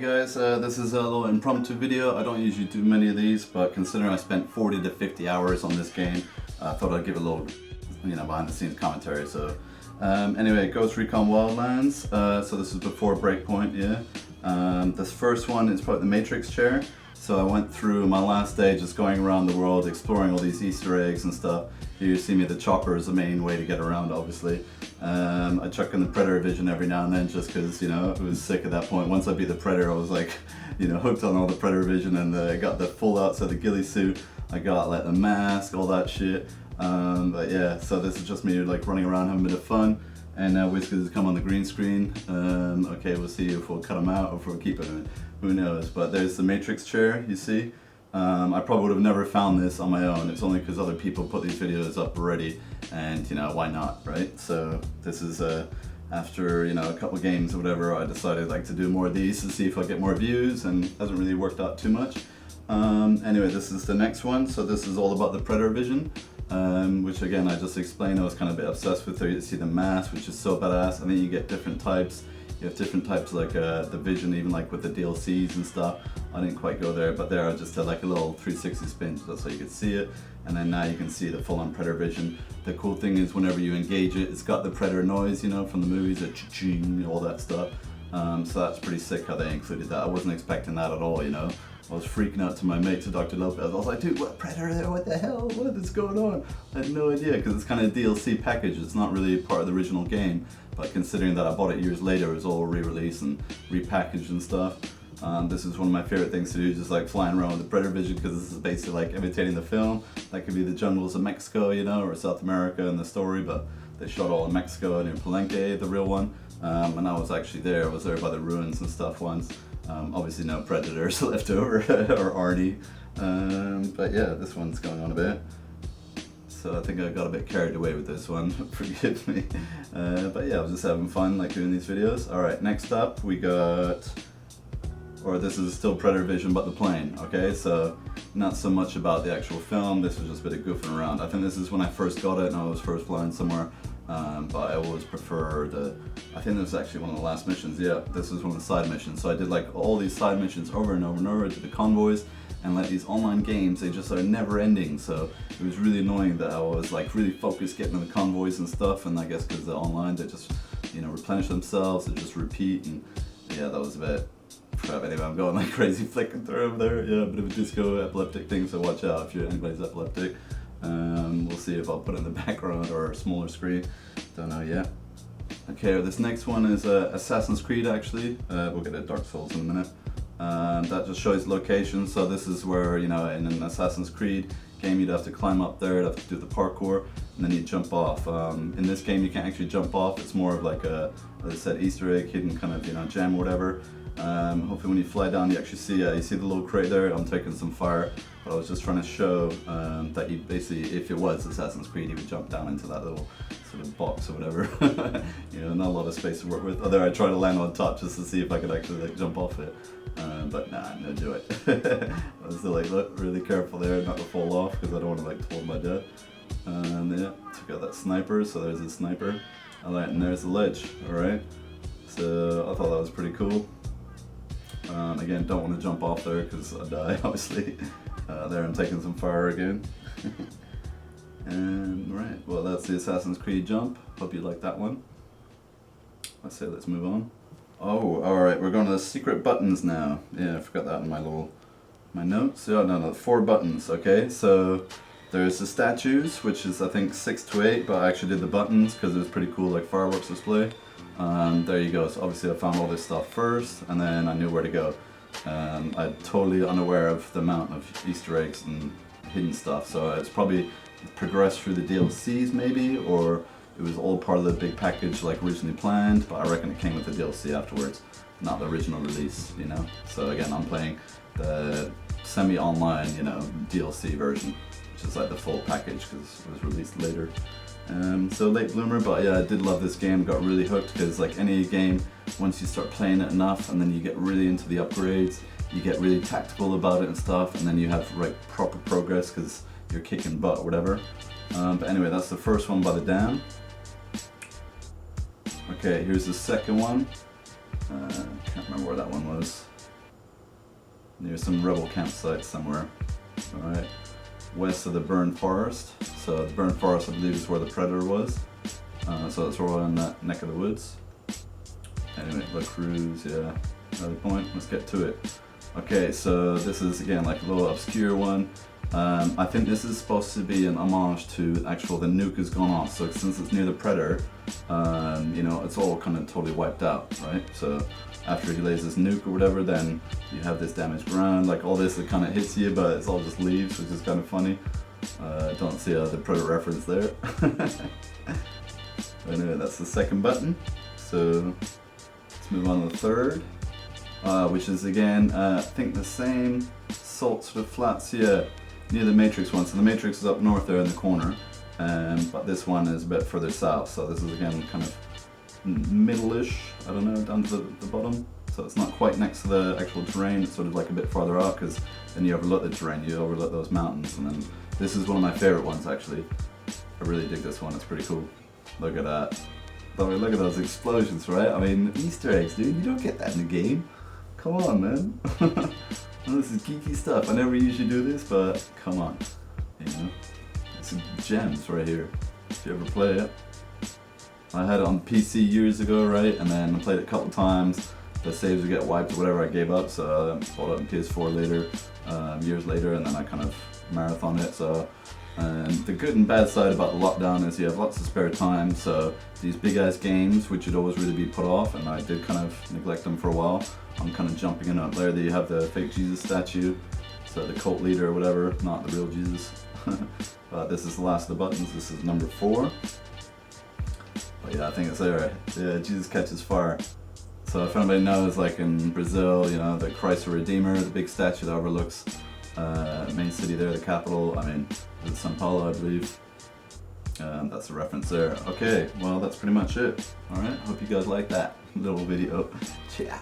guys, this is a little impromptu video. I don't usually do many of these, but considering I spent 40 to 50 hours on this game, I thought I'd give a little, behind the scenes commentary. So anyway, Ghost Recon Wildlands. So this is before Breakpoint, yeah. This first one is probably the Matrix chair. So I went through my last day just going around the world, exploring all these Easter eggs and stuff. Here you see me, the chopper is the main way to get around, obviously. I chuck in the Predator vision every now and then just because, I was sick at that point. Once I beat the Predator, I was like, hooked on all the Predator vision, and I got the full outside the ghillie suit. I got like the mask, all that shit. But yeah, so this is just me like running around having a bit of fun. And now Whiskers has come on the green screen. Okay, we'll see if we'll cut him out or if we'll keep him. Who knows? But there's the Matrix chair, you see. I probably would have never found this on my own. It's only because other people put these videos up already, and why not, right? So this is after a couple games or whatever, I decided like to do more of these to see if I get more views, and it hasn't really worked out too much. Anyway, this is the next one. So this is all about the Predator vision, which again I just explained. I was kind of a bit obsessed with. There you see the mask, which is so badass, and then you get different types. You have different types like the vision, even like with the DLCs and stuff. I didn't quite go there, but there I just had like a little 360 spin, that's how you could see it. And then now you can see the full-on Predator vision. The cool thing is whenever you engage it, it's got the Predator noise, from the movies, the cha-ching, all that stuff. So that's pretty sick how they included that. I wasn't expecting that at all, I was freaking out to my mate, to Dr. Lopez. I was like, dude, what Predator there? What the hell? What is going on? I had no idea, because it's kind of a DLC package. It's not really part of the original game, but considering that I bought it years later, it was all re-released and repackaged and stuff. This is one of my favorite things to do, just like flying around with the Predator vision, because this is basically like imitating the film. That could be the jungles of Mexico, or South America in the story, but they shot all in Mexico near Palenque, the real one. And I was actually there. I was there by the ruins and stuff once. Obviously no predators left over, or Arnie. But yeah, this one's going on a bit. So I think I got a bit carried away with this one, forgive me. But yeah, I was just having fun like doing these videos. Alright, next up we got, or this is still Predator vision but the plane, okay? So not so much about the actual film, this was just a bit of goofing around. I think this is when I first got it and I was first flying somewhere. But I always prefer I think this was actually one of the last missions, yeah, this was one of the side missions. So I did like all these side missions over and over and over to the convoys, and like these online games, they just are never ending. So it was really annoying that I was like really focused getting to the convoys and stuff, and I guess because they're online, they just, replenish themselves, they just repeat, and yeah, that was a bit crap. Anyway, I'm going like crazy flicking through them there, yeah, a bit of a disco epileptic thing, so watch out if anybody's epileptic. We'll see if I'll put it in the background or a smaller screen. Don't know yet. Okay, this next one is Assassin's Creed actually. We'll get to Dark Souls in a minute. That just shows location. So this is where, in an Assassin's Creed game, you'd have to climb up there, you'd have to do the parkour, and then you jump off. In this game, you can't actually jump off. It's more of like a, as I said, Easter egg, hidden kind of, gem or whatever. Hopefully when you fly down, you actually see, you see the little crate there. I'm taking some fire. But I was just trying to show that you basically, if it was Assassin's Creed, you would jump down into that little sort of box or whatever. Not a lot of space to work with. Although I tried to land on top just to see if I could actually like jump off it. But nah, no do it. I was still like, look, really careful there not to fall off, because I don't want to like fall my death. Yeah, took out that sniper, so there's a sniper. Alright, and there's the ledge, alright. So I thought that was pretty cool. Again, don't want to jump off there because I die, obviously. There I'm taking some fire again. And right, well that's the Assassin's Creed jump. Hope you like that one. Let's say let's move on. Oh, alright, we're going to the secret buttons now. Yeah, I forgot that in my notes. Yeah, no, 4 buttons, okay? So there's the statues, which is I think 6 to 8, but I actually did the buttons because it was pretty cool, like fireworks display. There you go, so obviously I found all this stuff first, and then I knew where to go. I'm totally unaware of the amount of Easter eggs and hidden stuff, so it's probably progressed through the DLCs maybe, or it was all part of the big package like originally planned, but I reckon it came with the DLC afterwards, not the original release, So again, I'm playing the semi-online, DLC version, which is like the full package because it was released later. So late bloomer, but yeah, I did love this game, got really hooked, because like any game, once you start playing it enough and then you get really into the upgrades, you get really tactical about it and stuff, and then you have like proper progress because you're kicking butt or whatever. But anyway, that's the first one by the dam. Okay, here's the second one. Can't remember where that one was. near some rebel campsites somewhere. Alright, west of the burned forest. So the burned forest, I believe, is where the predator was. So it's right in that neck of the woods. Anyway, La Cruz, yeah, another point. Let's get to it. Okay, so this is again like a little obscure one. I think this is supposed to be an homage to the nuke has gone off. So since it's near the predator, you know, it's all kind of totally wiped out, right? So after he lays his nuke or whatever, then you have this damaged ground. Like all this, it kind of hits you, but it's all just leaves, which is kind of funny. Don't see the predator reference there. Anyway, that's the second button. So let's move on to the third, which is again, I think the same salt sort of flats, yeah, near the Matrix one. So the Matrix is up north there in the corner, but this one is a bit further south. So this is again kind of middle-ish, I don't know, down to the bottom. So it's not quite next to the actual terrain, it's sort of like a bit farther out, because then you overlook the terrain, you overlook those mountains. And then this is one of my favorite ones actually. I really dig this one, it's pretty cool. Look at that. I mean, look at those explosions, right? I mean, Easter eggs, dude, you don't get that in the game. Come on, man. This is geeky stuff. I never usually do this, but come on. You know, it's some gems right here, if you ever play it. I had it on PC years ago, right? And then I played it a couple times. The saves would get wiped or whatever, I gave up. So I bought it on PS4 later, years later, and then I kind of marathoned it. So the good and bad side about the lockdown is you have lots of spare time, so these big ass games which would always really be put off, and I did kind of neglect them for a while. I'm kind of jumping in up there. You have the fake Jesus statue, so the cult leader or whatever, not the real Jesus. But this is the last of the buttons. This is number 4. But yeah, I think it's there. Yeah, Jesus catches fire. So if anybody knows, like in Brazil, you know, the Christ the Redeemer, the big statue that overlooks main city there, the capital, I mean, it's Sao Paulo, I believe. That's a reference there. Okay, well, that's pretty much it. Alright, hope you guys like that little video. Yeah.